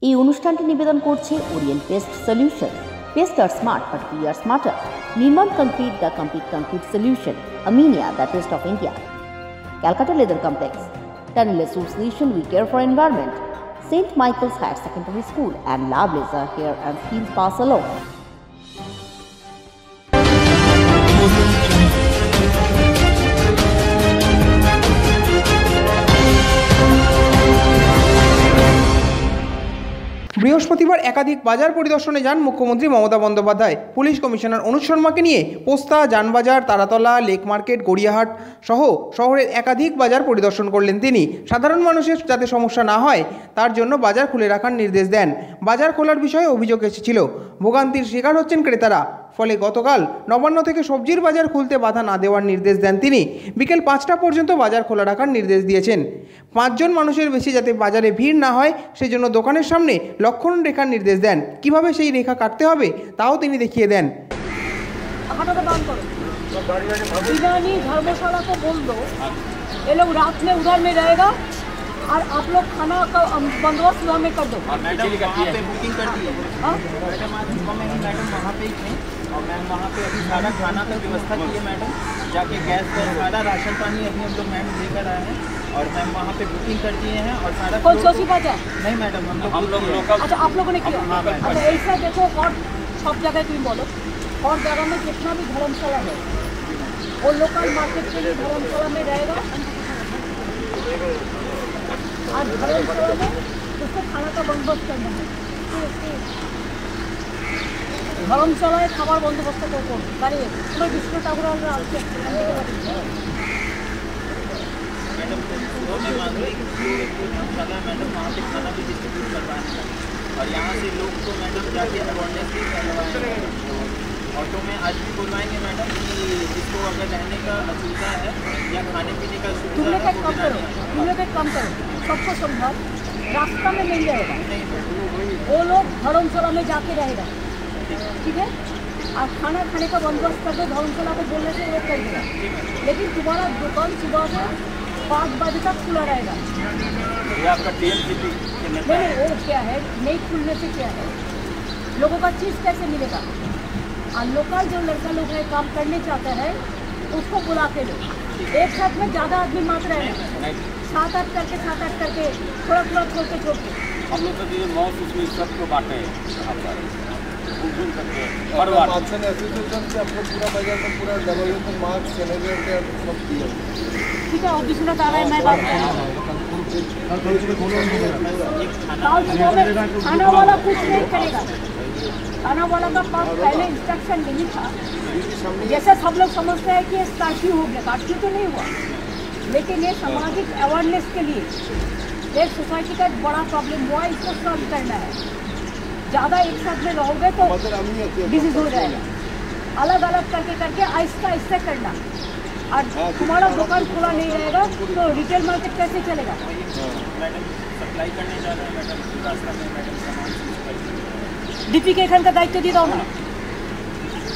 এই অনুষ্ঠানটি নিবেদন করছে Orient pest solution. Pest are smart, but we are smarter. Nirman concrete, the complete concrete solution. Aminia, the taste of India. Calcutta Leather Complex, Tanila Solution, we care for environment. St. Michael's Higher Secondary School and La Blazer Hair and Skin Spa Salon. বৃহস্পতিবার একাধিক বাজার পরিদর্শনে যান মুখ্যমন্ত্রী Mamata Bandyopadhyay. Police commissioner অনুজ শর্মাকে নিয়ে পোস্তা, Janbazar, Taratala, lake market, Gariahat সহ শহরের একাধিক বাজার পরিদর্শন করলেন তিনি। সাধারণ মানুষের যাতে সমস্যা না হয় তার জন্য বাজার খুলে রাখার নির্দেশ দেন। বাজার খোলার বিষয়ে অভিযোগ এসেছিল, ভোগান্তির শিকার হচ্ছেন ক্রেতারা। ফলে গতকাল নবান্ন থেকে সবজির বাজার খুলতে বাধা না দেওয়ার নির্দেশ দেন তিনি। বিকেল 5টা পর্যন্ত বাজার খোলা রাখার নির্দেশ দিয়েছেন। 5 জন মানুষের বেশি যাতে বাজারে ভিড় না হয় সেজন্য দোকানের সামনে লক্ষণ রেখার নির্দেশ দেন। কিভাবে সেই রেখা কাটতে হবে তাও তিনি দেখিয়ে দেন। धर्मशाला को बोल दो, ये लोग रात में उधर में रहेगा और आप लोग खाना का बंदोबस्त वहाँ में कर दो। मैडम वहाँ पे बुकिंग कर दी है। मैडम आज सुबह में ही मैडम वहाँ पे ही थे और मैम वहाँ पे अभी सारा खाना का व्यवस्था की है। मैडम जाके गैस पर सारा राशन पानी अभी हम लोग मैम लेकर आए हैं और मैम वहाँ पे बुकिंग कर दिए हैं और सारा कोई सोची बात है नहीं मैडम, हम लोग लोकल। अच्छा, आप लोगों ने किया? अच्छा, ऐसा देखो और सब जगह तुम बोलो, और जगह में जितना भी धर्मशाला है वो लोकल मार्केट के लिए धर्मशाला में रहेगा और धर्मशाला में उसको खाना का बंदोबस्त करना है। धर्मशालाয় খাবার বন্দোবস্ত করবো, দাঁড়িয়ে কোনো বিস্কুট আগুন আসছে मैडम सुबह में मान लो मैडम वहाँ पे खाना भी डिस्ट्रीब्यूट करवाना है और यहाँ से लोग तो मैडम जाके अवेयरनेस भी फैलवाएंगे। ऑटो में आज भी बुलवाएंगे मैडम कि जिसको अगर रहने का असुविधा है या खाने पीने का तुम लोग एक काम करो, सबको समझाओ, रास्ता में मिल जाएगा, वो लोग धर्मशाला में जाके रहेगा, ठीक है? और खाना खाने का बंदोबस्त कर दो, धर्मशाला को बोलने से वो कर देगा। लेकिन तुम्हारा दुकान सुबह से 5 बजे तक खुला रहेगा। ये आपका TMCP नहीं, वो क्या है, नहीं खुलने से क्या है, लोगों का चीज़ कैसे मिलेगा? और लोकल जो लड़का लोग है काम करने चाहते हैं उसको बुला के लो। एक साथ में ज़्यादा आदमी मात्रा है, 7-8 करके थोड़ा छोड़ के हम लोग तो ये मौत उसमें सबको बांटे हैं। एसोसिएशन से आपको पूरा बाजार में पूरा डेवलपमेंट मार्क्स सैनिटाइजर सब दिया, ठीक है? ऑफिस में आ रहा है, मैं बात खाना वाला कुछ नहीं करेगा। खाना वाला का पास पहले इंस्ट्रक्शन नहीं था। जैसे सब लोग समझते हैं कि ये कर्फ्यू हो गया, कर्फ्यू तो नहीं हुआ, लेकिन ये सामाजिक अवेयरनेस के लिए एक सोसाइटी का बड़ा प्रॉब्लम हुआ, इसको सॉल्व करना है। ज़्यादा एक साथ में रहोगे तो डिजीज हो जाएगा। अलग अलग करके आहिस्ता आहिस्ता करना। और तुम्हारा दुकान खुला नहीं रहेगा तो रिटेल मार्केट कैसे चलेगा? मैडम सप्लाई करने जा रहे हैं मैडम, रास्ता में मैडम सामान ডিপি কে এখানকার দায়িত্ব দিয়ে দাও না।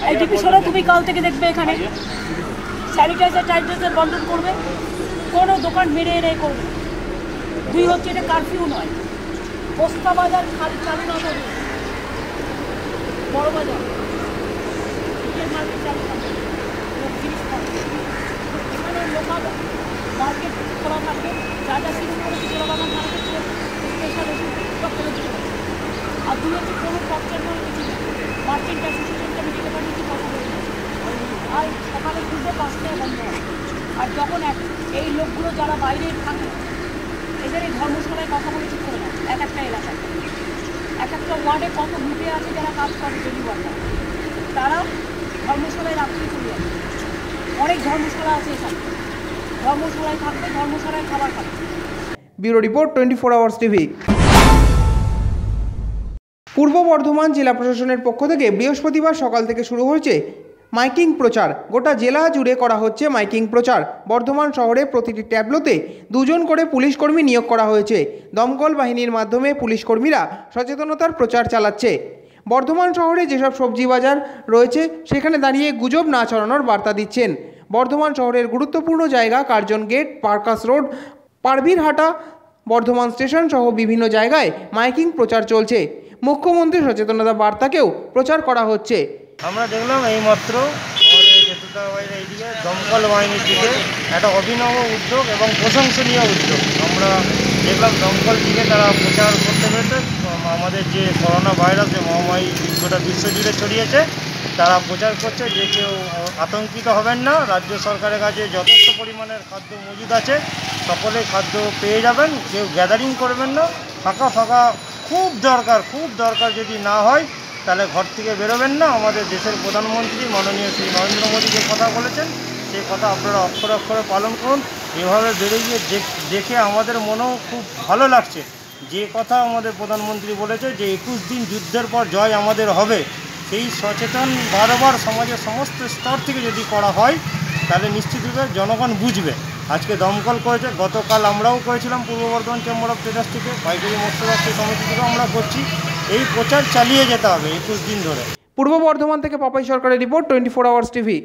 এই ডিপি সরা তুমি কাল থেকে দেখবে এখানে স্যানিটাইজার বন্টন করবে, কোনো দোকান মেরে এনে করবে। 2 হচ্ছে এটা কারফিউ নয়, পোস্তা বাজার খালি চালু না করবে, বড় বাজার রিটেল মার্কেট চালু থাকবে, জিনিস থাকবে, এখানে লোকাল মার্কেট খোলা থাকবে, যা যা শুরু করেছে জলবাগান মার্কেট স্পেশাল সব করে দিতে হবে। আর 2 হচ্ছে কোনো খরচার কোনো কিছু নেই, মার্কেট অ্যাসোসিয়েশন কমিটিকে পাঠিয়েছি কথা বলে, আর সকালে খুলবে 5টায় বন্ধ হবে। আর যখন এই লোকগুলো যারা বাইরে থাকে এদের এই ধর্মশালায় কথা বলে ঠিক করে না, এক একটা এলাকায় এক একটা ওয়ার্ডে কত গ্রুপে আছে যারা কাজ করে ডেলি ওয়ার্কার, তারা ধর্মশালায় রাত্রে চলে যাবে। অনেক ধর্মশালা আছে এখানে, ধর্মশালায় থাকবে, ধর্মশালায় খাবার খাবে। Bureau report 24 hours TV. পূর্ব বর্ধমান জেলা প্রশাসনের পক্ষ থেকে বৃহস্পতিবার সকাল থেকে শুরু হয়েছে মাইকিং প্রচার। গোটা জেলা জুড়ে করা হচ্ছে মাইকিং প্রচার। বর্ধমান শহরে প্রতিটি ট্যাবলোতে 2 জন করে পুলিশ কর্মী নিয়োগ করা হয়েছে। দমকল বাহিনীর মাধ্যমে পুলিশ কর্মীরা সচেতনতার প্রচার চালাচ্ছে। বর্ধমান শহরে যেসব সবজি বাজার রয়েছে সেখানে দাঁড়িয়ে গুজব না ছড়ানোর বার্তা দিচ্ছেন। বর্ধমান শহরের গুরুত্বপূর্ণ জায়গা কার্জন গেট, পার্কাস রোড, পারভিরহাটা, বর্ধমান স্টেশন সহ বিভিন্ন জায়গায় মাইকিং প্রচার চলছে। মুখ্যমন্ত্রী সচেতনতা বার্তাকেও প্রচার করা হচ্ছে। আমরা দেখলাম এইমাত্র আমাদের জেতুতাবাড়ির এইদিকে দমকল বাহিনীর দিকে একটা অভিনব উদ্যোগ এবং প্রশংসনীয় উদ্যোগ আমরা দেখলাম। দমকল দিকে তারা প্রচার করতে পেরেছে আমাদের যে করোনা ভাইরাস যে মহামারী গোটা বিশ্বজুড়ে ছড়িয়েছে, তারা প্রচার করছে যে কেউ আতঙ্কিত হবেন না, রাজ্য সরকারের কাছে যথেষ্ট পরিমাণের খাদ্য মজুদ আছে, সকলে খাদ্য পেয়ে যাবেন, কেউ গ্যাদারিং করবেন না, ফাঁকা ফাঁকা খুব দরকার যদি না হয় তাহলে ঘর থেকে বেরোবেন না। আমাদের দেশের প্রধানমন্ত্রী মাননীয় শ্রী নরেন্দ্র মোদী যে কথা বলেছেন সেই কথা আপনারা অক্ষরে অক্ষরে পালন করুন। এভাবে বেড়ে গিয়ে দেখে আমাদের মনেও খুব ভালো লাগছে। যে কথা আমাদের প্রধানমন্ত্রী বলেছে যে 21 দিন যুদ্ধের পর জয় আমাদের হবে, সেই সচেতন বারবার সমাজের সমস্ত স্তর থেকে যদি করা হয় তাহলে নিশ্চিতভাবে জনগণ বুঝবে। আজকে দমকল করেছে, গতকাল আমরাও করেছিলাম পূর্ব বর্ধমান চেম্বার অফ ট্রেডার্স থেকে, পাইকারি মৎস্য ব্যবসায়ী সমিতি থেকেও আমরা করছি। এই প্রচার চালিয়ে যেতে হবে 21 দিন ধরে। পূর্ব বর্ধমান থেকে পাপাই সরকারের রিপোর্ট, 24 আওয়ার্স টিভি।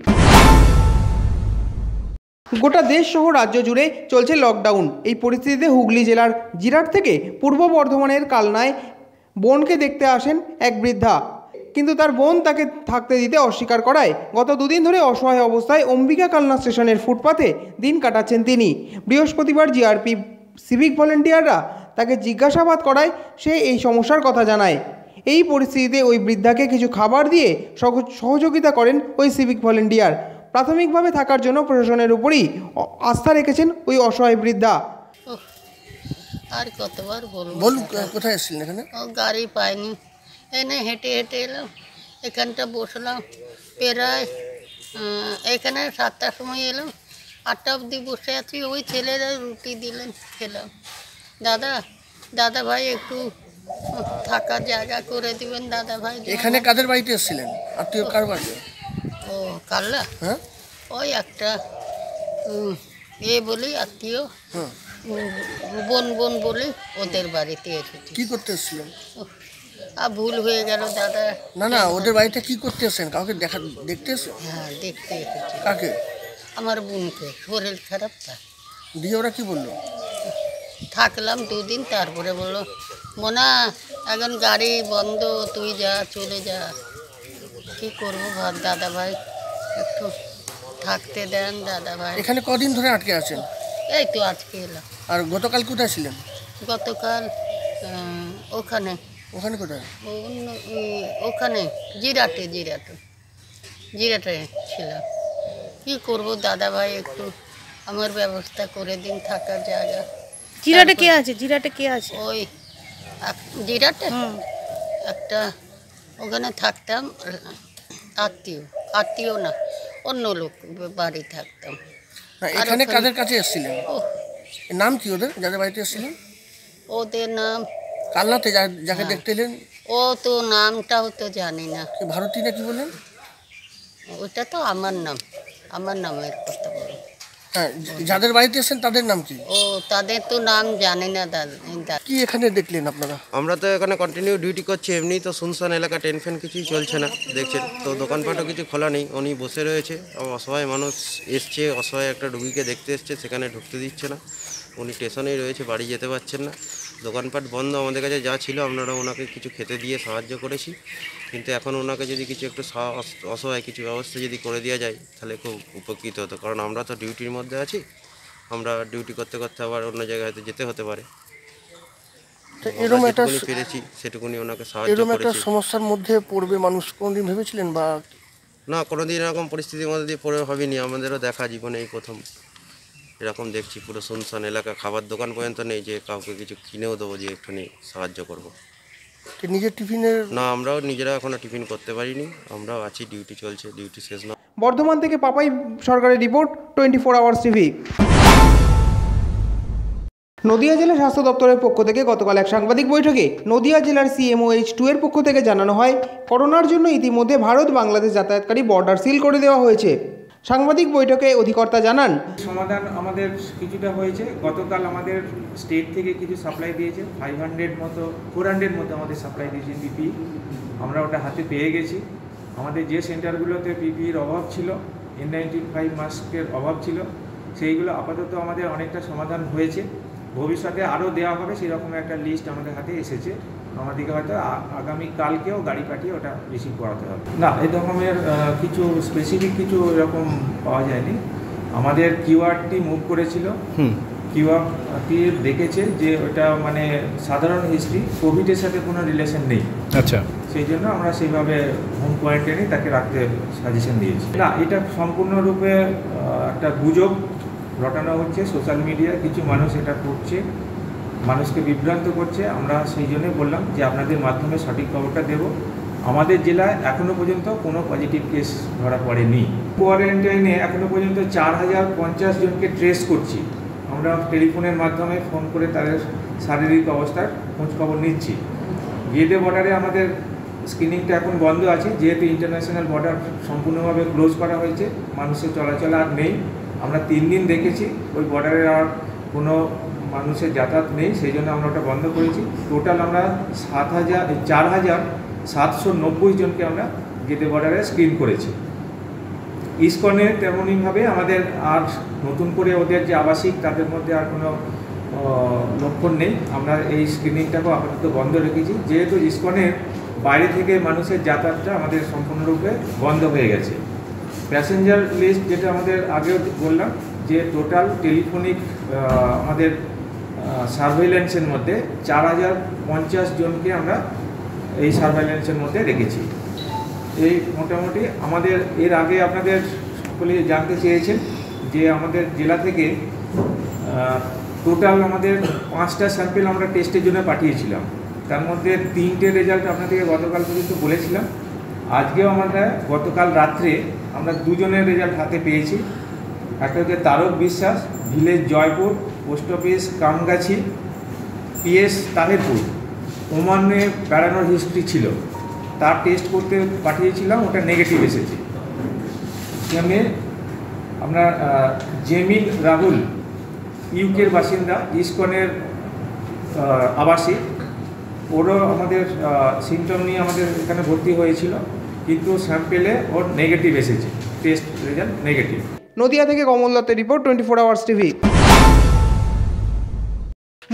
গোটা দেশ সহ রাজ্য জুড়ে চলছে লকডাউন। এই পরিস্থিতিতে হুগলি জেলার জিরাট থেকে পূর্ব বর্ধমানের কালনায় বোনকে দেখতে আসেন এক বৃদ্ধা, কিন্তু তার বোন তাকে থাকতে দিতে অস্বীকার করায় গত দুদিন ধরে অসহায় অবস্থায় অম্বিকা কালনা স্টেশনের ফুটপাতে দিন কাটাচ্ছেন তিনি। বৃহস্পতিবার জিআরপি সিভিক ভলেন্টিয়াররা তাকে জিজ্ঞাসাবাদ করায় সে এই সমস্যার কথা জানায়। এই পরিস্থিতিতে ওই বৃদ্ধাকে কিছু খাবার দিয়ে সহযোগিতা করেন ওই সিভিক ভলেন্টিয়ার। প্রাথমিকভাবে থাকার জন্য প্রশাসনের উপরই আস্থা রেখেছেন ওই অসহায় বৃদ্ধা। আর কতবার বলবো? বলুন, কোথায় এসেছিলেন এখানে? ও গাড়ি পাইনি, এনে হেঁটে হেঁটে এলাম, এখানটা বসলাম। প্রায় এখানে 7টার সময় এলাম, 8টা অবধি বসে আছি। ওই ছেলেরা রুটি দিলেন, খেলাম। দাদা ভাই একটু থাকার জায়গা করে দিবেন দাদা ভাই। এখানে কাদের বাড়িতে এসেছিলেন? আত্মীয় কার বাড়িতে? ও কাল্লা, হ্যাঁ, ওই একটা বলি আত্মীয়, হ্যাঁ, বোন বলি ওদের বাড়িতে এসেছি। কি করতে এসেছিলেন? আর ভুল হয়ে গেল দাদা। না, ওদের বাড়িতে কি করতে এসেছেন? কাউকে দেখতে এসেছেন? হ্যাঁ, দেখতে এসেছি। কাকে? আমার বোনকে, শরীর খারাপ। তা দিয়ে ওরা কি বললো? থাকলাম 2 দিন, তারপরে বললো মোনা এখন গাড়ি বন্ধ, তুই যা, চলে যা। কি করবো দাদা ভাই, একটু থাকতে দেন দাদা ভাই। এখানে কদিন ধরে আটকে আছেন? এই তো আজকে এলাম। আর গতকাল কোথায় ছিলেন? গতকাল ওখানে কোথায়? ওখানে জিরাটে ছিলাম। কি করব দাদা ভাই, একটু আমার ব্যবস্থা করে দিন থাকার জায়গা। জিরাটে কে আছে? ওই জিরাটে একটা ওখানে থাকতাম, আত্মীয় না, অন্য লোক বাড়ি থাকতাম। এখানে কাদের কাছে এসেছিলেন? নাম কি ওদের, যাদের বাড়িতে এসেছিলেন? ওদের নাম কালনাতে যাকে দেখতে এলেন, ও তো নামটাও তো জানি না। ভারতী না কি বলেন? ওটা তো আমার নামের কথা বলো। হ্যাঁ, যাদের বাড়িতে এসেছেন তাদের নাম কি? ও তাদের তো নাম জানি না দাদা। কি এখানে দেখলেন আপনারা? আমরা তো এখানে কন্টিনিউ ডিউটি করছি, এমনি তো শুনশান এলাকা, টেনশন কিছুই চলছে না দেখছেন তো, দোকানপাটও কিছু খোলা নেই, উনি বসে রয়েছে। অসহায় মানুষ এসছে, অসহায় একটা রুগীকে দেখতে এসছে, সেখানে ঢুকতে দিচ্ছে না, উনি স্টেশনেই রয়েছে, বাড়ি যেতে পারছেন না। দোকানপাট বন্ধ, আমাদের কাছে যা ছিল আমরা ওনাকে কিছু খেতে দিয়ে সাহায্য করেছি, কিন্তু এখন ওনাকে যদি কিছু একটু অসহায় কিছু ব্যবস্থা যদি করে দেওয়া যায় তাহলে খুব উপকৃত হতো, কারণ আমরা তো ডিউটির মধ্যে আছি, আমরা ডিউটি করতে করতে আবার অন্য জায়গায় হয়তো যেতে হতে পারে। এরকম একটা পেরেছি সেটুকুনি ওনাকে সাহায্য করেছি। এরকম একটা সমস্যার মধ্যে পড়বে মানুষ, কোনোদিন ভেবেছিলেন? বা না, কোনোদিন এরকম পরিস্থিতির মধ্যে দিয়ে পড়ে ভাবিনি, আমাদেরও দেখা জীবনে এই প্রথম এরকম দেখছি। পুরো শুনশান এলাকা, খাবার দোকান পর্যন্ত নেই যে কাউকে কিছু কিনেও দেবো যে একটুখানি সাহায্য করব। নিজের টিফিনের? না, আমরাও নিজেরা এখনো টিফিন করতে পারিনি, আমরাও আছি, ডিউটি চলছে, ডিউটি শেষ না। বর্ধমান থেকে পাপাই সরকারের রিপোর্ট, 24 আওয়ার্স টিভি। নদিয়া জেলা স্বাস্থ্য দপ্তরের পক্ষ থেকে গতকাল এক সাংবাদিক বৈঠকে নদিয়া জেলার CMOH2 এর পক্ষ থেকে জানানো হয়, করোনার জন্য ইতিমধ্যে ভারত বাংলাদেশ যাতায়াতকারী বর্ডার সিল করে দেওয়া হয়েছে। সাংবাদিক বৈঠকে অধিকর্তা জানান, সমাধান আমাদের কিছুটা হয়েছে। গতকাল আমাদের স্টেট থেকে কিছু সাপ্লাই দিয়েছে, 400 মতো আমাদের সাপ্লাই দিয়েছে পিপি, আমরা ওটা হাতে পেয়ে গেছি। আমাদের যে সেন্টারগুলোতে পিপির অভাব ছিল, N95 মাস্কের অভাব ছিল, সেইগুলো আপাতত আমাদের অনেকটা সমাধান হয়েছে। ভবিষ্যতে আরও দেওয়া হবে সেরকম একটা লিস্ট আমাদের হাতে এসেছে। আমাদেরকে হয়তো আগামী কালকেও গাড়ি পাঠিয়ে ওটা রিসিভ করাতে হবে। না, এই রকমের কিছু স্পেসিফিক কিছু এরকম পাওয়া যায়নি। আমাদের কিউআরটি মুভ করেছিল, কিউআরটি দেখেছে যে ওটা মানে সাধারণ হিস্ট্রি, কোভিডের সাথে কোনো রিলেশন নেই। আচ্ছা, সেই জন্য আমরা সেইভাবে হোম কোয়ারেন্টাইনে তাকে রাখতে সাজেশন দিয়েছি। না, এটা সম্পূর্ণরূপে একটা গুজব রটানো হচ্ছে সোশ্যাল মিডিয়ায়, কিছু মানুষ এটা করছে, মানুষকে বিভ্রান্ত করছে। আমরা সেই জন্যই বললাম যে আপনাদের মাধ্যমে সঠিক খবরটা দেব। আমাদের জেলায় এখনও পর্যন্ত কোনো পজিটিভ কেস ধরা পড়েনি। কোয়ারেন্টাইনে এখনও পর্যন্ত 4050 জনকে ট্রেস করছি। আমরা টেলিফোনের মাধ্যমে ফোন করে তাদের শারীরিক অবস্থার খোঁজখবর নিচ্ছি। গেদে বর্ডারে আমাদের স্ক্রিনিংটা এখন বন্ধ আছে, যেহেতু ইন্টারন্যাশনাল বর্ডার সম্পূর্ণভাবে ক্লোজ করা হয়েছে, মানুষের চলাচল আর নেই। আমরা 3 দিন দেখেছি ওই বর্ডারে আর কোনো মানুষের যাতায়াত নেই, সেই জন্য আমরা ওটা বন্ধ করেছি। টোটাল আমরা 4790 জনকে আমরা গেদে বর্ডারে স্ক্রিন করেছি। ইসকনে তেমনইভাবে আমাদের আর নতুন করে ওদের যে আবাসিক তাদের মধ্যে আর কোনো লক্ষণ নেই। আমরা এই স্ক্রিনিংটাকেও আপাতত বন্ধ রেখেছি, যেহেতু ইসকনের বাইরে থেকে মানুষের যাতায়াতটা আমাদের সম্পূর্ণরূপে বন্ধ হয়ে গেছে। প্যাসেঞ্জার লিস্ট যেটা আমাদের আগেও বললাম যে টোটাল টেলিফোনিক আমাদের সার্ভেইলেন্সের মধ্যে 4050 জনকে আমরা এই সার্ভেইলেন্সের মধ্যে রেখেছি। এই মোটামুটি আমাদের এর আগে আপনাদের সকলে জানতে চেয়েছেন যে আমাদের জেলা থেকে টোটাল আমাদের 5টা স্যাম্পেল আমরা টেস্টের জন্য পাঠিয়েছিলাম। তার মধ্যে 3টে রেজাল্ট আপনাদেরকে গতকাল পর্যন্ত বলেছিলাম। আজকেও আমরা গতকাল রাত্রে আমরা 2 জনের রেজাল্ট হাতে পেয়েছি। একটা হচ্ছে Tarak Biswas, village Jaipur, post office Kamgachhi, PS Taherpur. ওমানে বেড়ানোর হিস্ট্রি ছিল, তার টেস্ট করতে পাঠিয়েছিলাম, ওটা নেগেটিভ এসেছে। সেখানে আমরা জেমিন রাহুল, ইউকের বাসিন্দা, ইসকনের আবাসিক, ওরও আমাদের সিমটম নিয়ে আমাদের এখানে ভর্তি হয়েছিল, কিন্তু স্যাম্পেলে ওর নেগেটিভ এসেছে, টেস্ট রেজাল্ট নেগেটিভ। নদিয়া থেকে কমল দত্তের রিপোর্ট, 24 আওয়ার্স টিভি।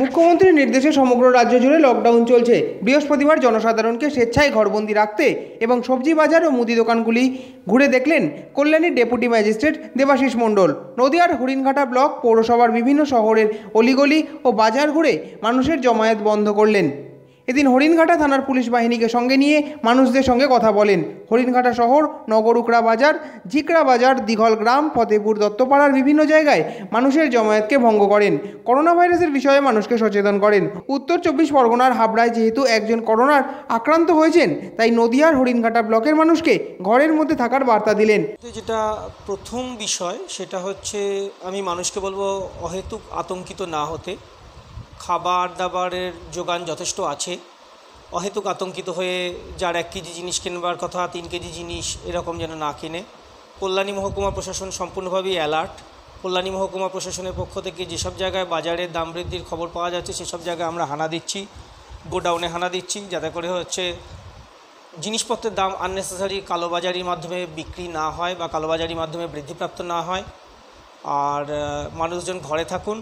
মুখ্যমন্ত্রীর নির্দেশে সমগ্র রাজ্য জুড়ে লকডাউন চলছে। বৃহস্পতিবার জনসাধারণকে স্বেচ্ছায় ঘরবন্দি রাখতে এবং সবজি বাজার ও মুদি দোকানগুলি ঘুরে দেখলেন কল্যাণীর ডেপুটি ম্যাজিস্ট্রেট দেবাশিস মণ্ডল। নদিয়ার হরিণঘাটা ব্লক পৌরসভার বিভিন্ন শহরের অলিগলি ও বাজার ঘুরে মানুষের জমায়েত বন্ধ করলেন। এদিন হরিণঘাটা থানার পুলিশ বাহিনীকে সঙ্গে নিয়ে মানুষদের সঙ্গে কথা বলেন। হরিণঘাটা শহর, নগরুকড়া বাজার, ঝিকড়া বাজার, দিঘল গ্রাম, ফতেপুর, দত্তপাড়ার বিভিন্ন জায়গায় মানুষের জমায়েতকে ভঙ্গ করেন। করোনা ভাইরাসের বিষয়ে মানুষকে সচেতন করেন। উত্তর 24 পরগনার হাবড়ায় যেহেতু একজন করোনার আক্রান্ত হয়েছেন, তাই নদিয়ার হরিণঘাটা ব্লকের মানুষকে ঘরের মধ্যে থাকার বার্তা দিলেন। যেটা প্রথম বিষয় সেটা হচ্ছে আমি মানুষকে বলবো অহেতুক আতঙ্কিত না হতে। খাবার দাবারের যোগান যথেষ্ট আছে। অহেতুক আতঙ্কিত হয়ে যার 1 কেজি জিনিস কিনবার কথা 3 কেজি জিনিস এরকম যেন না কিনে। কল্যাণী মহকুমা প্রশাসন সম্পূর্ণভাবেই অ্যালার্ট। কল্যাণী মহকুমা প্রশাসনের পক্ষ থেকে যেসব জায়গায় বাজারের দাম বৃদ্ধির খবর পাওয়া যাচ্ছে সেসব জায়গায় আমরা হানা দিচ্ছি, গোডাউনে হানা দিচ্ছি, যাতে করে হচ্ছে জিনিসপত্রের দাম আননেসেসারি কালোবাজারির মাধ্যমে বিক্রি না হয় বা কালোবাজারির মাধ্যমে বৃদ্ধিপ্রাপ্ত না হয়। আর মানুষজন ঘরে থাকুন,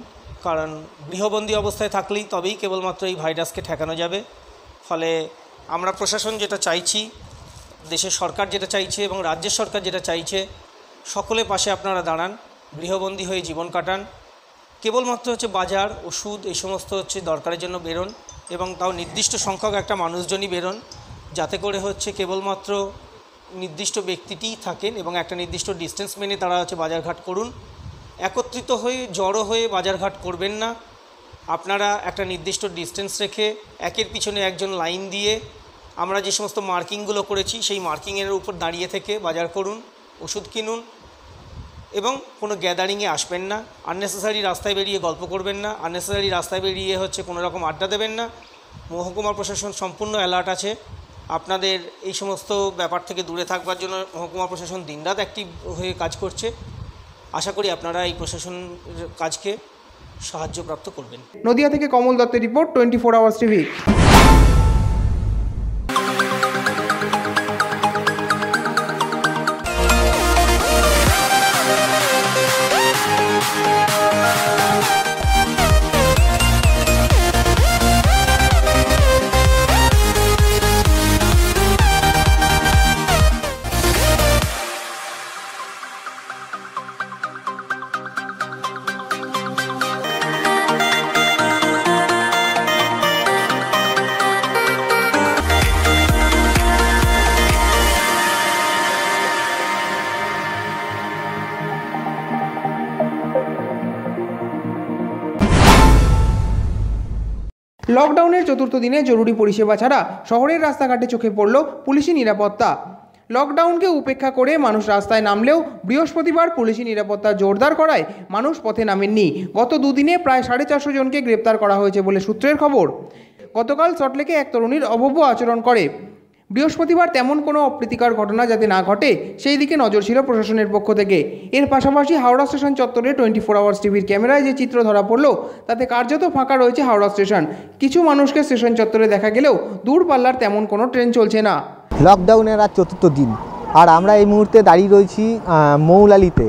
কারণ গৃহবন্দী অবস্থায় থাকলেই তবেই কেবলমাত্র এই ভাইরাসকে ঠেকানো যাবে। ফলে আমরা প্রশাসন যেটা চাইছি, দেশের সরকার যেটা চাইছে এবং রাজ্যের সরকার যেটা চাইছে, সকলে পাশে আপনারা দাঁড়ান, গৃহবন্দী হয়ে জীবন কাটান। কেবলমাত্র হচ্ছে বাজার, ওষুধ এই সমস্ত হচ্ছে দরকারের জন্য বেরোন, এবং তাও নির্দিষ্ট সংখ্যক একটা মানুষজনই বেরোন, যাতে করে হচ্ছে কেবলমাত্র নির্দিষ্ট ব্যক্তিটিই থাকেন এবং একটা নির্দিষ্ট ডিস্টেন্স মেনে তারা হচ্ছে বাজারঘাট করুন। একত্রিত হয়ে জড়ো হয়ে বাজারঘাট করবেন না। আপনারা একটা নির্দিষ্ট ডিস্টেন্স রেখে একের পিছনে একজন লাইন দিয়ে আমরা যে সমস্ত মার্কিংগুলো করেছি সেই মার্কিংয়ের উপর দাঁড়িয়ে থেকে বাজার করুন, ওষুধ কিনুন, এবং কোনো গ্যাদারিংয়ে আসবেন না। আননেসেসারি রাস্তায় বেরিয়ে গল্প করবেন না, আননেসেসারি রাস্তায় বেরিয়ে হচ্ছে কোনো রকম আড্ডা দেবেন না। মহকুমা প্রশাসন সম্পূর্ণ অ্যালার্ট আছে। আপনাদের এই সমস্ত ব্যাপার থেকে দূরে থাকবার জন্য মহকুমা প্রশাসন দিনরাত অ্যাক্টিভ হয়ে কাজ করছে। আশা করি আপনারা এই প্রশাসন কাজকে সাহায্য প্রাপ্ত করবেন। নদিয়া থেকে কমল দত্তের রিপোর্ট, 24 আওয়ার্স টিভি। লকডাউনের চতুর্থ দিনে জরুরি পরিষেবা ছাড়া শহরের রাস্তাঘাটে চোখে পড়ল পুলিশি নিরাপত্তা। লকডাউনকে উপেক্ষা করে মানুষ রাস্তায় নামলেও বৃহস্পতিবার পুলিশি নিরাপত্তা জোরদার করায় মানুষ পথে নামেননি। গত দুদিনে প্রায় 450 জনকে গ্রেপ্তার করা হয়েছে বলে সূত্রের খবর। গতকাল সল্টলেকে এক তরুণীর অভব্য আচরণ করে। বৃহস্পতিবার তেমন কোনো অপ্রীতিকর ঘটনা যাতে না ঘটে সেই দিকে নজর ছিল প্রশাসনের পক্ষ থেকে। এর পাশাপাশি হাওড়া স্টেশন চত্বরে 24 আওয়ার্স টিভির ক্যামেরায় যে চিত্র ধরা পড়ল তাতে কার্যত ফাঁকা রয়েছে হাওড়া স্টেশন। কিছু মানুষকে স্টেশন চত্বরে দেখা গেলেও দূরপাল্লার তেমন কোনো ট্রেন চলছে না। লকডাউনের আজ চতুর্থ দিন, আর আমরা এই মুহূর্তে দাঁড়িয়ে রয়েছি মৌলালিতে।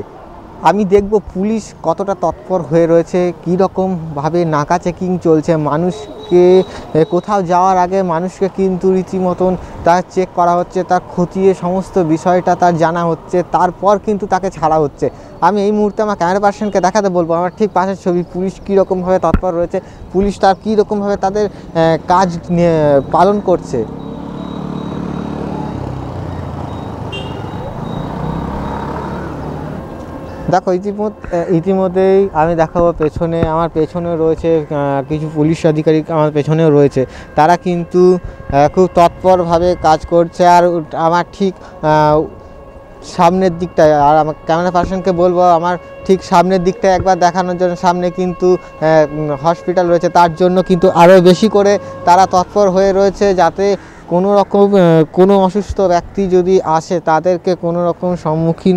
আমি দেখব পুলিশ কতটা তৎপর হয়ে রয়েছে, কী রকমভাবে নাকা চেকিং চলছে। মানুষকে কোথাও যাওয়ার আগে মানুষকে কিন্তু রীতিমতন তার চেক করা হচ্ছে, তার খতিয়ে সমস্ত বিষয়টা তার জানা হচ্ছে, তারপর কিন্তু তাকে ছাড়া হচ্ছে। আমি এই মুহূর্তে আমার ক্যামেরা পার্সনকে দেখাতে বলবো আমার ঠিক পাশের ছবি, পুলিশ কীরকমভাবে তৎপর রয়েছে, পুলিশ তার কীরকমভাবে তাদের কাজ পালন করছে। দেখো ইতিমধ্যেই আমি দেখাবো পেছনে, আমার পেছনেও রয়েছে কিছু পুলিশ আধিকারিক, আমার পেছনেও রয়েছে। তারা কিন্তু খুব তৎপরভাবে কাজ করছে। আর আমার ঠিক সামনের দিকটায়, আর আমার ক্যামেরা পার্সনকে বলবো আমার ঠিক সামনের দিকটায় একবার দেখানোর জন্য। সামনে কিন্তু হসপিটাল রয়েছে, তার জন্য কিন্তু আরও বেশি করে তারা তৎপর হয়ে রয়েছে যাতে কোনো রকম কোনো অসুস্থ ব্যক্তি যদি আসে তাদেরকে কোনো রকম সম্মুখীন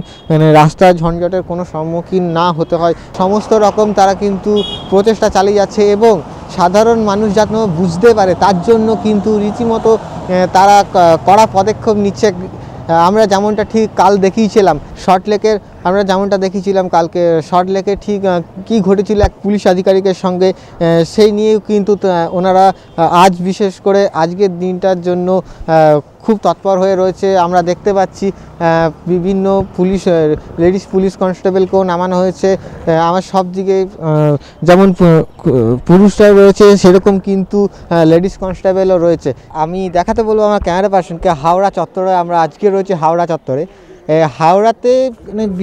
রাস্তার ঝঞ্ঝটের কোনো সম্মুখীন না হতে হয়। সমস্ত রকম তারা কিন্তু প্রচেষ্টা চালিয়ে যাচ্ছে এবং সাধারণ মানুষ যাতে বুঝতে পারে তার জন্য কিন্তু রীতিমতো তারা কড়া পদক্ষেপ নিচ্ছে। আমরা যেমনটা ঠিক কাল দেখিয়েছিলাম সল্টলেকের, আমরা যেমনটা দেখিয়েছিলাম কালকে সল্টলেকে ঠিক কী ঘটেছিল এক পুলিশ আধিকারিকের সঙ্গে, সেই নিয়েও কিন্তু ওনারা আজ বিশেষ করে আজকের দিনটার জন্য খুব তৎপর হয়ে রয়েছে। আমরা দেখতে পাচ্ছি বিভিন্ন পুলিশ, লেডিস পুলিশ কনস্টেবলকেও নামানো হয়েছে। আমার সব দিকে যেমন পুরুষরা রয়েছে সেরকম কিন্তু লেডিস কনস্টেবলও রয়েছে। আমি দেখাতে বলবো আমার ক্যামেরা পার্সনকে হাওড়া চত্বরে। আমরা আজকে রয়েছে হাওড়া চত্বরে। হাওড়াতে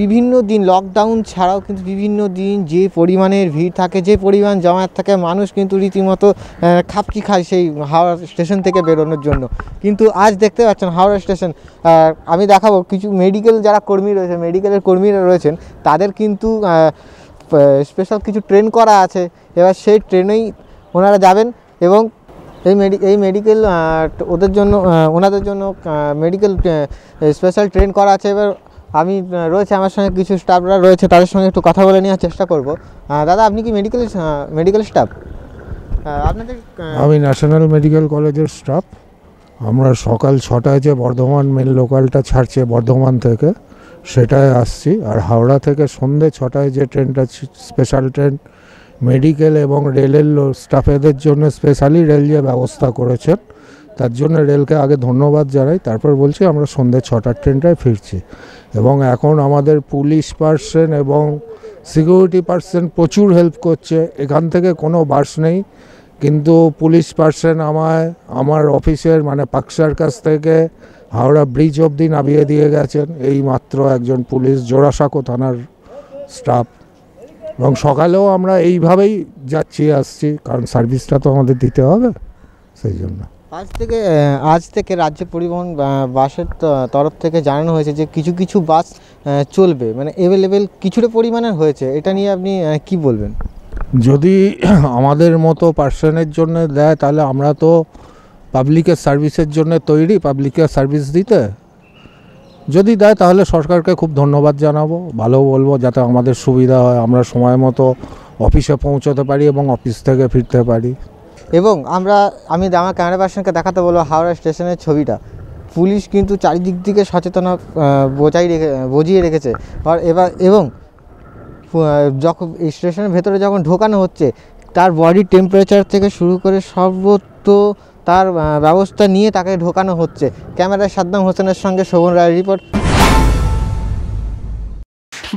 বিভিন্ন দিন লকডাউন ছাড়াও কিন্তু বিভিন্ন দিন যে পরিমাণের ভিড় থাকে, যে পরিমাণ জমায়েত থাকে, মানুষ কিন্তু রীতিমতো খাপকি খায় সেই হাওড়া স্টেশন থেকে বেরোনোর জন্য। কিন্তু আজ দেখতে পাচ্ছেন হাওড়া স্টেশন, আমি দেখাবো কিছু মেডিকেল যারা কর্মী রয়েছে, মেডিকেলের কর্মীরা রয়েছেন, তাদের কিন্তু স্পেশাল কিছু ট্রেন করা আছে। এবার সেই ট্রেনেই ওনারা যাবেন এবং এই মেডিকেল ওনাদের জন্য মেডিকেল স্পেশাল ট্রেন করা আছে। এবার আমি রয়েছে আমার সঙ্গে কিছু স্টাফরা রয়েছে, তাদের সঙ্গে একটু কথা বলে নেওয়ার চেষ্টা করব। দাদা, আপনি কি মেডিকেল স্টাফ? আপনাদের আমি ন্যাশনাল মেডিকেল কলেজের স্টাফ। আমরা সকাল 6টায় যে বর্ধমান মেল লোকালটা ছাড়ছে বর্ধমান থেকে, সেটায় আসছি। আর হাওড়া থেকে সন্ধ্যে 6টায় যে ট্রেনটা স্পেশাল ট্রেন মেডিকেল এবং রেলের স্টাফেদের জন্য স্পেশালি রেল যে ব্যবস্থা করেছেন তার জন্য রেলকে আগে ধন্যবাদ জানাই। তারপর বলছি আমরা সন্ধ্যে 6টার ট্রেনটায় ফিরছি। এবং এখন আমাদের পুলিশ পার্সন এবং সিকিউরিটি পার্সন প্রচুর হেল্প করছে। এখান থেকে কোনো বাস নেই, কিন্তু পুলিশ পার্সন আমার অফিসের মানে পাকসার কাছ থেকে হাওড়া ব্রিজ অবধি নামিয়ে দিয়ে গেছেন এই মাত্র একজন পুলিশ, জোড়াসাঁকো থানার স্টাফ। এবং সকালেও আমরা এইভাবেই যাচ্ছি আসছি, কারণ সার্ভিসটা তো আমাদের দিতে হবে, সেই জন্য। আজ থেকে রাজ্য পরিবহন বাসের তরফ থেকে জানানো হয়েছে যে কিছু কিছু বাস চলবে, মানে অ্যাভেলেবেল কিছুটা পরিমাণের হয়েছে। এটা নিয়ে আপনি কি বলবেন? যদি আমাদের মতো পার্সনের জন্য দেয় তাহলে আমরা তো পাবলিকের সার্ভিসের জন্য তৈরি, পাবলিকের সার্ভিস দিতে। যদি দেয় তাহলে সরকারকে খুব ধন্যবাদ জানাবো, ভালো বলবো, যাতে আমাদের সুবিধা হয়, আমরা সময় মতো অফিসে পৌঁছতে পারি এবং অফিস থেকে ফিরতে পারি। এবং আমি আমার ক্যামেরা পার্সনকে দেখাতে বলবো হাওড়া স্টেশনের ছবিটা। পুলিশ কিন্তু চারিদিক থেকে সচেতনতা বজিয়ে রেখেছে। এবং যখন স্টেশনের ভেতরে যখন ঢোকানো হচ্ছে তার বডি টেম্পারেচার থেকে শুরু করে সর্বত্র তার ব্যবস্থা নিয়ে তাকে ঢোকানো হচ্ছে। ক্যামেরায় সাদ্দাম হোসেনের সঙ্গে শোভন রায়ের রিপোর্ট।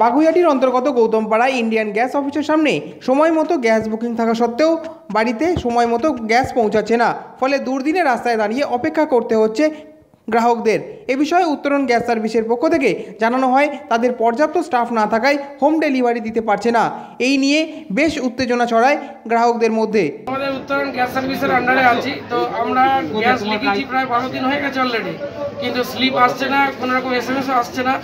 বাগুইআটির অন্তর্গত গৌতমপাড়ায় ইন্ডিয়ান গ্যাস অফিসের সামনে সময় মতো গ্যাস বুকিং থাকা সত্ত্বেও বাড়িতে সময় মতো গ্যাস পৌঁছাচ্ছে না। ফলে দুর্দিনে রাস্তায় দাঁড়িয়ে অপেক্ষা করতে হচ্ছে গ্রাহকদের। এ বিষয়ে উত্তরণ গ্যাস সার্ভিসের পক্ষ থেকে জানানো হয় তাদের পর্যাপ্ত স্টাফ না থাকায় হোম ডেলিভারি দিতে পারছে না। এই নিয়ে বেশ উত্তেজনা ছড়ায় গ্রাহকদের মধ্যে। আমাদের উত্তরণ গ্যাস সার্ভিসের আন্ডারে আছি, তো আমরা গ্যাস লিখেছি প্রায় 12 দিন হয়ে গেছে অলরেডি, কিন্তু স্লিপ আসছে না, কোনো রকম এসএমএসও আসছে না,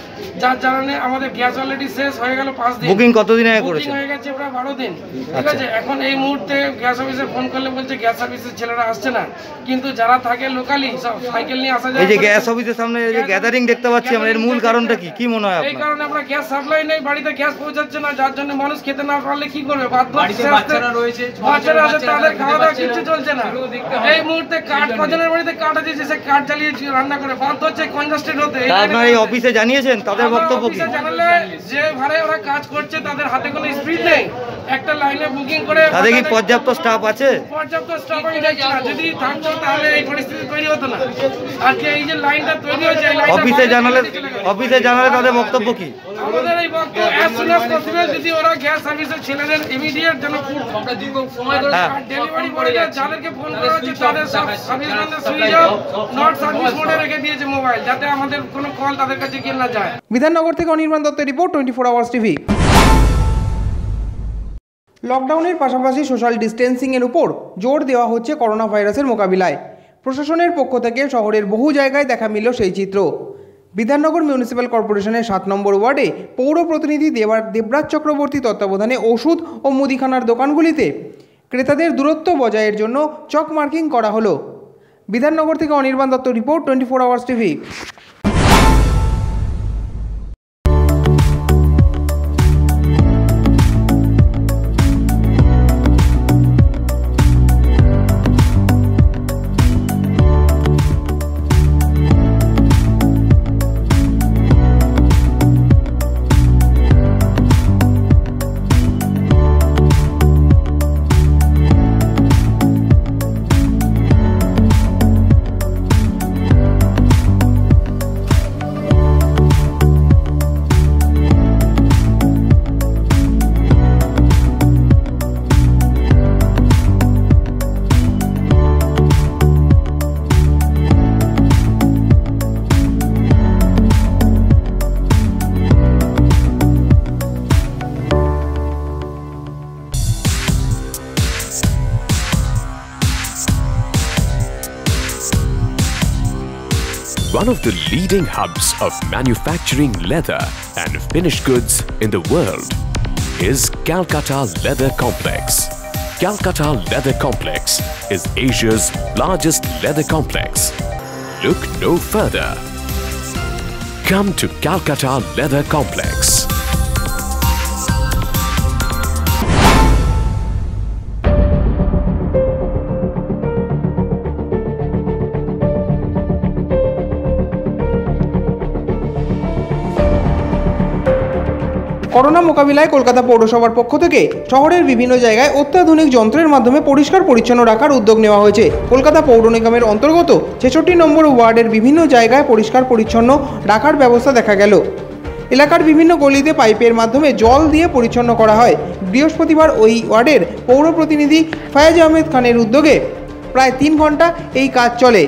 যার কারণে আমাদের গ্যাস অলরেডি শেষ হয়ে গেল 5 দিন। বুকিং কতদিন আগে করেছেন? হয়ে গেছে প্রায় 12 দিন, ঠিক আছে। এখন এই মুহূর্তে গ্যাস অফিসে ফোন করলে বলছে গ্যাস সার্ভিসের ছেলেরা আসছে না, কিন্তু যারা থাকে লোকালি সব সাইকেল নিয়ে আসা যায়। এই যে গ্যাস অফিসের সামনে এই যে গ্যাদারিং দেখতে পাচ্ছি আমরা, এর মূল কারণটা কি মনে হয় আপনার? এই কারণে আমরা গ্যাস সাপ্লাই নেই, বাড়িতে গ্যাস পৌঁছাচ্ছে না, যার জন্য মানুষ খেতে না পারলে কি করবে, বাধ্য হচ্ছে। বাচ্চারা রয়েছে, বাচ্চারা আছে, তাদের খাওয়া দাওয়া কিছু চলছে না। এই মুহূর্তে কাঠ, কজনের বাড়িতে কাঠ আছে, সে কাঠ জ্বালিয়ে রান্না করে বাধ্য হচ্ছে কনজাস্টেড হতে। আপনারা এই অফিসে জানিয়েছেন, তাদের বক্তব্য কি? জানালে যে ভাড়ে ওরা কাজ করছে তাদের হাতে কোনো স্পিড নেই, একটা লাইনে বুকিং করে। তাদের কি পর্যাপ্ত স্টাফ আছে? পর্যাপ্ত স্টাফ আমি দেখছি না, যদি থাকতো তাহলে এই পরিস্থিতি তৈরি হতো না। আর যে এই যে লাইনটা তৈরি হয়েছে, অফিসে জানালে তাদের বক্তব্য কি? আমাদের এই বক্তব্য as soon as possible যদি ওরা গ্যাস সার্ভিসের ছেলেদের ইমিডিয়েট যেন আমরা দীর্ঘ সময় ধরে ডেলিভারি করে যাদেরকে ফোন করা হচ্ছে তাদের সব সার্ভিস বন্ধ, সুইচ অফ, নট সার্ভিস মোডে রেখে দিয়েছে মোবাইল, যাতে আমাদের কোনো কল তাদের কাছে গিয়ে না যায়। বিধাননগর থেকে অনির্বাণ দত্তের রিপোর্ট, 24 আওয়ার্স টিভি। লকডাউনের পাশাপাশি সোশ্যাল ডিস্টেন্সিংয়ের উপর জোর দেওয়া হচ্ছে করোনা ভাইরাসের মোকাবিলায়। প্রশাসনের পক্ষ থেকে শহরের বহু জায়গায় দেখা মিলল সেই চিত্র। বিধাননগর মিউনিসিপ্যাল কর্পোরেশনের 7 নম্বর ওয়ার্ডে পৌর প্রতিনিধি দেবরাজ চক্রবর্তী তত্ত্বাবধানে ওষুধ ও মুদিখানার দোকানগুলিতে ক্রেতাদের দূরত্ব বজায়ের জন্য চক মার্কিং করা হলো। বিধাননগর থেকে Anirban Dutta report, 24 hours TV. One of the leading hubs of manufacturing leather and finished goods in the world is Calcutta Leather Complex. Calcutta Leather Complex is Asia's largest leather complex. Look no further. Come to Calcutta Leather Complex. Corona মোকাবিলায় কলকাতা পৌরসভার পক্ষ থেকে শহরের বিভিন্ন জায়গায় অত্যাধুনিক যন্ত্রের মাধ্যমে পরিষ্কার পরিচ্ছন্ন রাখার উদ্যোগ নেওয়া হয়েছে। কলকাতা পৌর নিগমের অন্তর্গত 66 নম্বর ওয়ার্ডের বিভিন্ন জায়গায় পরিষ্কার পরিচ্ছন্ন রাখার ব্যবস্থা দেখা গেল। এলাকার বিভিন্ন গলিতে পাইপের মাধ্যমে জল দিয়ে পরিচ্ছন্ন করা হয়। বৃহস্পতিবার ওই ওয়ার্ডের পৌর প্রতিনিধি ফয়াজ আহমেদ খানের উদ্যোগে প্রায় 3 ঘন্টা এই কাজ চলে।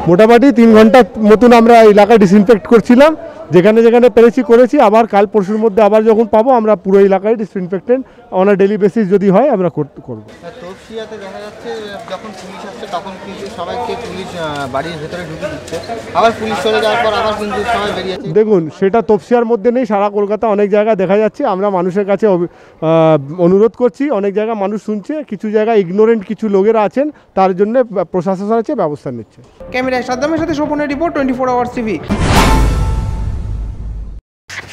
মোটামুটি 3 ঘন্টা মতন আমরা এলাকা ডিসইনফেক্ট করছিলাম, যেখানে যেখানে পেরেছি করেছি। আবার কাল পরশুর মধ্যে আবার যখন পাবো আমরা পুরো এলাকায় disinfectant on a daily basis যদি হয় আমরা করব। তপসিয়াতে দেখা যাচ্ছে যখন পুলিশ আসছে তখন কিন্তু সবাইকে পুলিশ বাড়ির ভেতরে ঢুকে দিচ্ছে, আবার পুলিশ চলে যাওয়ার পর আবার কিন্তু সবাই বেরিয়েছে। দেখুন, সেটা তপসিয়ার মধ্যে নেই, সারা কলকাতা অনেক জায়গায় দেখা যাচ্ছে। আমরা মানুষের কাছে অনুরোধ করছি, অনেক জায়গায় মানুষ শুনছে, কিছু জায়গায় ইগনোরেন্ট কিছু লোকেরা আছেন, তার জন্য প্রশাসন আছে ব্যবস্থা নিচ্ছে। ক্যামেরায় সাদ্দামের সাথে স্বপনের রিপোর্ট, 24 আওয়ার্স টিভি।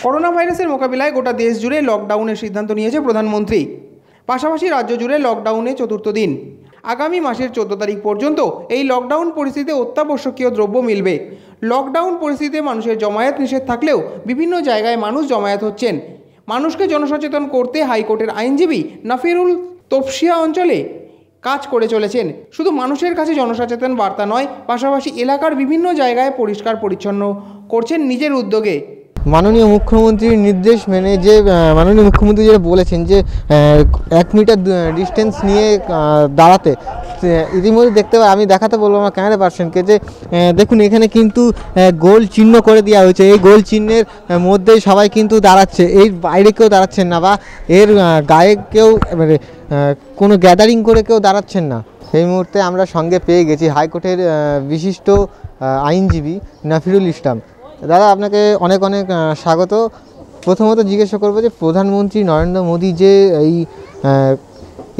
করোনা ভাইরাসের মোকাবিলায় গোটা দেশ জুড়ে লকডাউনের সিদ্ধান্ত নিয়েছে প্রধানমন্ত্রী। পাশাপাশি রাজ্য জুড়ে লকডাউনে 4র্থ দিন। আগামী মাসের 14 তারিখ পর্যন্ত এই লকডাউন পরিস্থিতিতে অত্যাবশ্যকীয় দ্রব্য মিলবে। লকডাউন পরিস্থিতিতে মানুষের জমায়েত নিষেধ থাকলেও বিভিন্ন জায়গায় মানুষ জমায়েত হচ্ছেন। মানুষকে জনসচেতন করতে হাইকোর্টের আইনজীবী নাফিরুল তপসিয়া অঞ্চলে কাজ করে চলেছেন। শুধু মানুষের কাছে জনসচেতন বার্তা নয়, পাশাপাশি এলাকার বিভিন্ন জায়গায় পরিষ্কার পরিচ্ছন্ন করছেন নিজের উদ্যোগে। মাননীয় মুখ্যমন্ত্রীর নির্দেশ মেনে যে মাননীয় মুখ্যমন্ত্রী যেটা বলেছেন যে 1 মিটার ডিস্টেন্স নিয়ে দাঁড়াতে, ইতিমধ্যে দেখতে আমি দেখাতে বলবো আমার ক্যামেরা পার্সনকে যে দেখুন এখানে কিন্তু গোল চিহ্ন করে দেওয়া হয়েছে। এই গোল চিহ্নের মধ্যেই সবাই কিন্তু দাঁড়াচ্ছে, এই বাইরে কেউ দাঁড়াচ্ছেন না বা এর গায়ে কেউ মানে কোনো গ্যাদারিং করে কেউ দাঁড়াচ্ছেন না। সেই মুহূর্তে আমরা সঙ্গে পেয়ে গেছি হাইকোর্টের বিশিষ্ট আইনজীবী নাফিরুল ইসলাম। দাদা আপনাকে অনেক অনেক স্বাগত। প্রথমত জিজ্ঞাসা করবো যে প্রধানমন্ত্রী নরেন্দ্র মোদী যে এই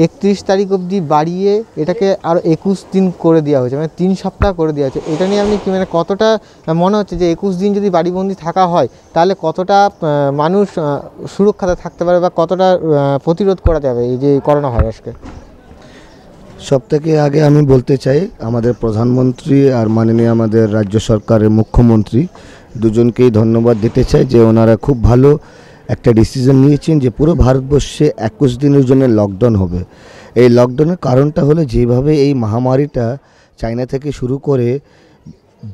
31 তারিখ অবধি বাড়িয়ে এটাকে আরও 21 দিন করে দেওয়া হয়েছে, মানে 3 সপ্তাহ করে দেওয়া হয়েছে, এটা নিয়ে আপনি কি মানে কতটা মনে হচ্ছে যে 21 দিন যদি বাড়িবন্দি থাকা হয় তাহলে কতটা মানুষ সুরক্ষাতে থাকতে পারে বা কতটা প্রতিরোধ করা যাবে এই যে করোনা ভাইরাসকে? সবথেকে আগে আমি বলতে চাই আমাদের প্রধানমন্ত্রী আর মাননীয় আমাদের রাজ্য সরকারের মুখ্যমন্ত্রী দুজনকেই ধন্যবাদ দিতে চাই যে ওনারা খুব ভালো একটা ডিসিশন নিয়েছেন যে পুরো ভারতবর্ষে 21 দিনের জন্য লকডাউন হবে। এই লকডাউনের কারণটা হলো যেভাবে এই মহামারীটা চায়না থেকে শুরু করে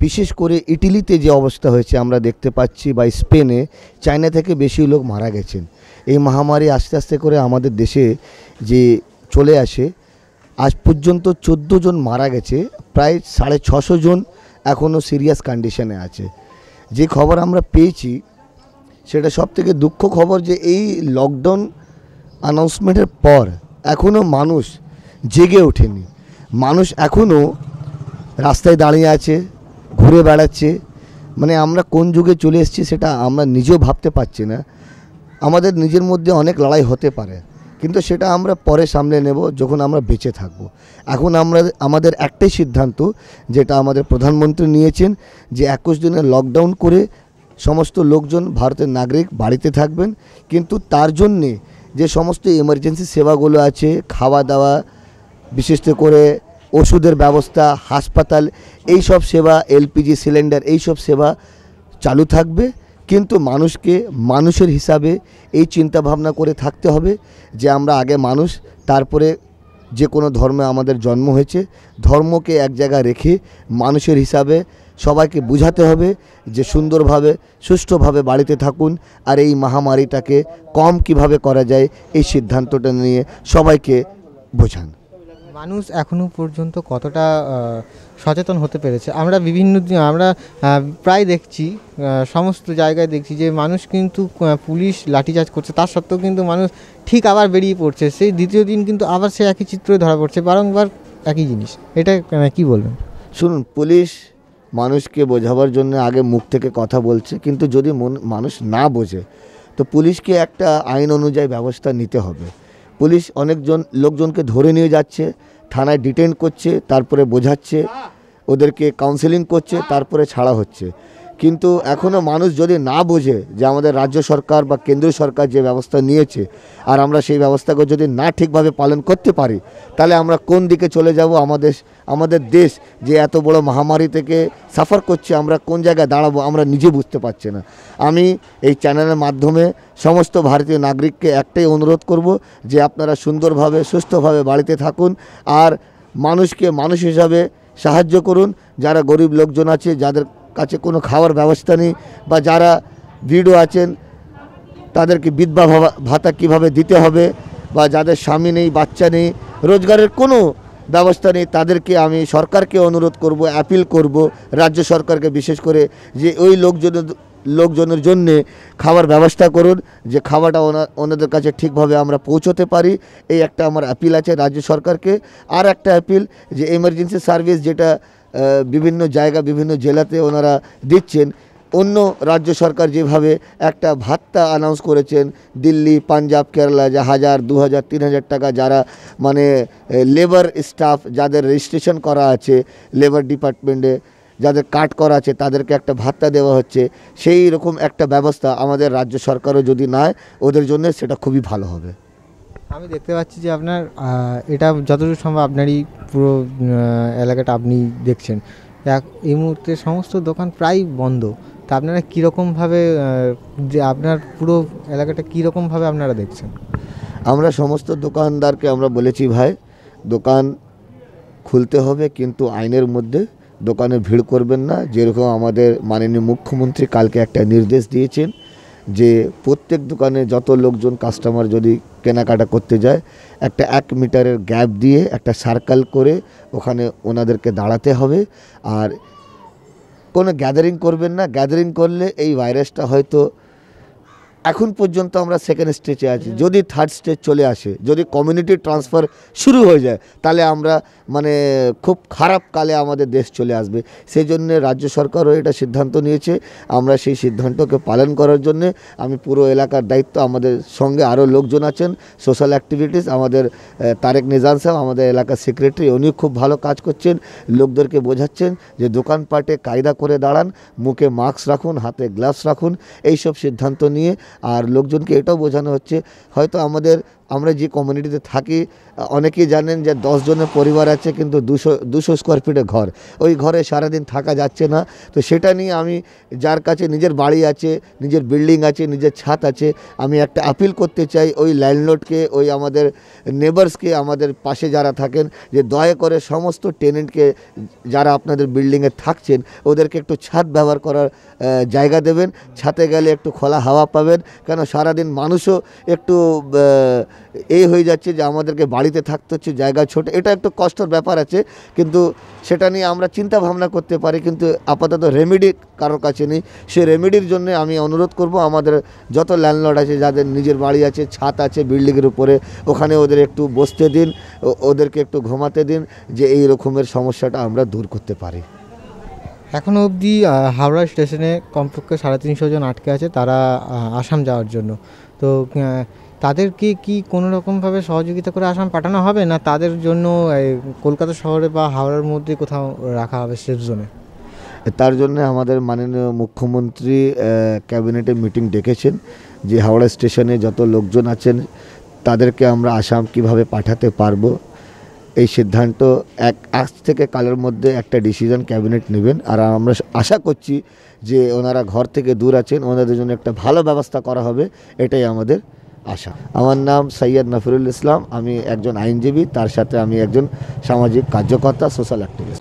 বিশেষ করে ইটালিতে যে অবস্থা হয়েছে আমরা দেখতে পাচ্ছি বা স্পেনে চায়না থেকে বেশি লোক মারা গেছেন। এই মহামারী আস্তে আস্তে করে আমাদের দেশে যে চলে আসে, আজ পর্যন্ত 14 জন মারা গেছে, প্রায় 650 জন এখনও সিরিয়াস কন্ডিশনে আছে। যে খবর আমরা পেয়েছি সেটা সবথেকে দুঃখ খবর যে এই লকডাউন অ্যানাউন্সমেন্টের পর এখনও মানুষ জেগে ওঠেনি। মানুষ এখনও রাস্তায় দাঁড়িয়ে আছে, ঘুরে বেড়াচ্ছে। মানে আমরা কোন যুগে চলে এসেছি সেটা আমরা নিজেও ভাবতে পারছি না। আমাদের নিজের মধ্যে অনেক লড়াই হতে পারে, কিন্তু সেটা আমরা পরে সামলে নেব যখন আমরা বেঁচে থাকব। এখন আমাদের একটাই সিদ্ধান্ত যেটা আমাদের প্রধানমন্ত্রী নিয়েছেন যে 21 দিনের লকডাউন করে সমস্ত লোকজন ভারতের নাগরিক বাড়িতে থাকবেন, কিন্তু তার জন্যে যে সমস্ত এমার্জেন্সি সেবাগুলো আছে, খাওয়া দাওয়া, বিশেষ করে ওষুধের ব্যবস্থা, হাসপাতাল, এই সব সেবা, এলপিজি সিলিন্ডার, এই সব সেবা চালু থাকবে। কিন্তু মানুষকে মানুষের হিসাবে এই চিন্তা ভাবনা করে থাকতে হবে যে আমরা আগে মানুষ, তারপরে যে কোনো ধর্মে আমাদের জন্ম হয়েছে, ধর্মকে এক জায়গায় রেখে মানুষের হিসাবে সবাইকে বোঝাতে হবে যে সুন্দরভাবে সুষ্ঠুভাবে বাড়িতে থাকুন আর এই মহামারীটাকে কম কিভাবে করা যায় এই সিদ্ধান্তটা নিয়ে সবাইকে বোঝান। মানুষ এখনও পর্যন্ত কতটা সচেতন হতে পেরেছে? আমরা প্রায় দেখছি, সমস্ত জায়গায় দেখছি যে মানুষ কিন্তু পুলিশ লাঠিচার্জ করছে, তার সত্ত্বেও কিন্তু মানুষ ঠিক আবার বেরিয়ে পড়ছে। সেই দ্বিতীয় দিন কিন্তু আবার সে একই চিত্রে ধরা পড়ছে, বারংবার একই জিনিস। এটা কি বলবেন? শুনুন, পুলিশ মানুষকে বোঝাবার জন্য আগে মুখ থেকে কথা বলছে, কিন্তু যদি মানুষ না বোঝে তো পুলিশকে একটা আইন অনুযায়ী ব্যবস্থা নিতে হবে। পুলিশ লোকজনকে ধরে নিয়ে যাচ্ছে, থানায় ডিটেইন করছে, তারপরে বোঝাচ্ছে, ওদেরকে কাউন্সেলিং করছে, তারপরে ছাড়া হচ্ছে। কিন্তু এখনও মানুষ যদি না বোঝে যে আমাদের রাজ্য সরকার বা কেন্দ্রীয় সরকার যে ব্যবস্থা নিয়েছে আর আমরা সেই ব্যবস্থাকে যদি না ঠিকভাবে পালন করতে পারি তাহলে আমরা কোন দিকে চলে যাব? আমাদের দেশ যে এত বড় মহামারী থেকে সাফার করছে, আমরা কোন জায়গায় দাঁড়াবো আমরা নিজে বুঝতে পারছি না। আমি এই চ্যানেলের মাধ্যমে সমস্ত ভারতীয় নাগরিককে একটাই অনুরোধ করব যে আপনারা সুন্দরভাবে সুস্থভাবে বাড়িতে থাকুন আর মানুষকে মানুষ হিসাবে সাহায্য করুন। যারা গরিব লোকজন আছে, যাদের কাছে কোনো খাওয়ার ব্যবস্থা নেই বা যারা ভিডিও আছেন তাদেরকে বিধবা ভাতা কিভাবে দিতে হবে বা যাদের স্বামী নেই, বাচ্চা নেই, রোজগারের কোনো ব্যবস্থা নেই, তাদেরকে আমি সরকারকে অনুরোধ করব, অ্যাপিল করব রাজ্য সরকারকে বিশেষ করে যে ওই লোকজনের জন্যে খাবার ব্যবস্থা করুন, যে খাবারটা ওনাদের কাছে ঠিকভাবে আমরা পৌঁছতে পারি। এই একটা আমার অ্যাপিল আছে রাজ্য সরকারকে। আর একটা অ্যাপিল যে এমার্জেন্সি সার্ভিস যেটা বিভিন্ন জায়গা বিভিন্ন জেলাতে ওনারা দিচ্ছেন, অন্য রাজ্য সরকার যেভাবে একটা ভাতা অ্যানাউন্স করেছেন, দিল্লি, পাঞ্জাব, কেরালা, যা 1000, 2000, 3000 টাকা যারা মানে লেবার স্টাফ যাদের রেজিস্ট্রেশন করা আছে লেবার ডিপার্টমেন্টে, যাদের কাট করা আছে তাদেরকে একটা ভাতা দেওয়া হচ্ছে, সেই রকম একটা ব্যবস্থা আমাদের রাজ্য সরকারও যদি নেয় ওদের জন্য সেটা খুবই ভালো হবে। আমি দেখতে পাচ্ছি যে আপনার এটা যতদূর সম্ভব আপনারই পুরো এলাকাটা আপনি দেখছেন, এই মুহূর্তে সমস্ত দোকান প্রায় বন্ধ। তা আপনারা কীরকমভাবে যে আপনার পুরো এলাকাটা কীরকমভাবে আপনারা দেখছেন? আমরা সমস্ত দোকানদারকে আমরা বলেছি ভাই দোকান খুলতে হবে, কিন্তু আইনের মধ্যে দোকানে ভিড় করবেন না। যেরকম আমাদের মাননীয় মুখ্যমন্ত্রী কালকে একটা নির্দেশ দিয়েছেন যে প্রত্যেক দোকানে যত লোকজন কাস্টমার যদি কেনাকাটা করতে যায় একটা 1 মিটারের গ্যাপ দিয়ে একটা সার্কেল করে ওখানে ওনাদেরকে দাঁড়াতে হবে। আর কোনো গ্যাদারিং করবেন না, গ্যাদারিং করলে এই ভাইরাসটা হয়তো এখন পর্যন্ত আমরা সেকেন্ড স্টেজে আছি, যদি থার্ড স্টেজ চলে আসে, যদি কমিউনিটি ট্রান্সফার শুরু হয়ে যায় তাহলে আমরা মানে খুব খারাপ কালে আমাদের দেশ চলে আসবে। সেই জন্যে রাজ্য সরকারও এটা সিদ্ধান্ত নিয়েছে, আমরা সেই সিদ্ধান্তকে পালন করার জন্যে আমি পুরো এলাকার দায়িত্ব, আমাদের সঙ্গে আরও লোকজন আছেন সোশ্যাল অ্যাক্টিভিটিস, আমাদের তারেক নিজান সাহেব আমাদের এলাকার সেক্রেটারি, উনি খুব ভালো কাজ করছেন, লোকদেরকে বোঝাচ্ছেন যে দোকানপাটে কায়দা করে দাঁড়ান, মুখে মাস্ক রাখুন, হাতে গ্লাভস রাখুন, এইসব সিদ্ধান্ত নিয়ে। আর লোকজনকে এটাও বোঝানো হচ্ছে, হয়তো আমরা যে কমিউনিটিতে থাকি অনেকেই জানেন যে 10 জনের পরিবার আছে কিন্তু 200 স্কোয়ার ফিটের ঘর, ওই ঘরে সারাদিন থাকা যাচ্ছে না। তো সেটা নিয়ে আমি যার কাছে নিজের বাড়ি আছে, নিজের বিল্ডিং আছে, নিজের ছাদ আছে, আমি একটা আপিল করতে চাই ওই ল্যান্ডলর্ডকে, ওই আমাদের নেবার্সকে, আমাদের পাশে যারা থাকেন, যে দয়া করে সমস্ত টেনেন্টকে যারা আপনাদের বিল্ডিংয়ে থাকছেন ওদেরকে একটু ছাদ ব্যবহার করার জায়গা দেবেন, ছাদে গেলে একটু খোলা হাওয়া পাবেন। কেন সারাদিন মানুষও একটু এই হয়ে যাচ্ছে যে আমাদেরকে বাড়িতে থাকতে হচ্ছে, জায়গা ছোট, এটা একটু কষ্টের ব্যাপার আছে, কিন্তু সেটা নিয়ে আমরা চিন্তা ভাবনা করতে পারি, কিন্তু আপাতত রেমেডি কারোর কাছে নেই। সেই রেমেডির জন্য আমি অনুরোধ করব আমাদের যত ল্যান্ডলর্ড আছে, যাদের নিজের বাড়ি আছে, ছাদ আছে বিল্ডিংয়ের উপরে, ওখানে ওদের একটু বসতে দিন, ওদেরকে একটু ঘুমাতে দিন, যে এই রকমের সমস্যাটা আমরা দূর করতে পারি। এখনও অবধি হাওড়া স্টেশনে কমপক্ষে 350 জন আটকে আছে, তারা আসাম যাওয়ার জন্য। তো তাদেরকে কি কোনো রকমভাবে সহযোগিতা করে আসাম পাঠানো হবে, না তাদের জন্য কলকাতা শহরে বা হাওড়ার মধ্যে কোথাও রাখা হবে সেফ জোনে? তার জন্য আমাদের মাননীয় মুখ্যমন্ত্রী ক্যাবিনেটে মিটিং ডেকেছেন, যে হাওড়া স্টেশনে যত লোকজন আছেন তাদেরকে আমরা আসাম কিভাবে পাঠাতে পারবো, এই সিদ্ধান্ত আজ থেকে কালের মধ্যে একটা ডিসিশন ক্যাবিনেট নেবেন। আর আমরা আশা করছি যে ওনারা ঘর থেকে দূর আছেন, ওনাদের জন্য একটা ভালো ব্যবস্থা করা হবে, এটাই আমাদের আশা। আমার নাম সৈয়দ নফরুল ইসলাম, আমি একজন আইনজীবী, তার সাথে আমি একজন সামাজিক কার্যকর্তা, সোশ্যাল অ্যাক্টিভিস্ট।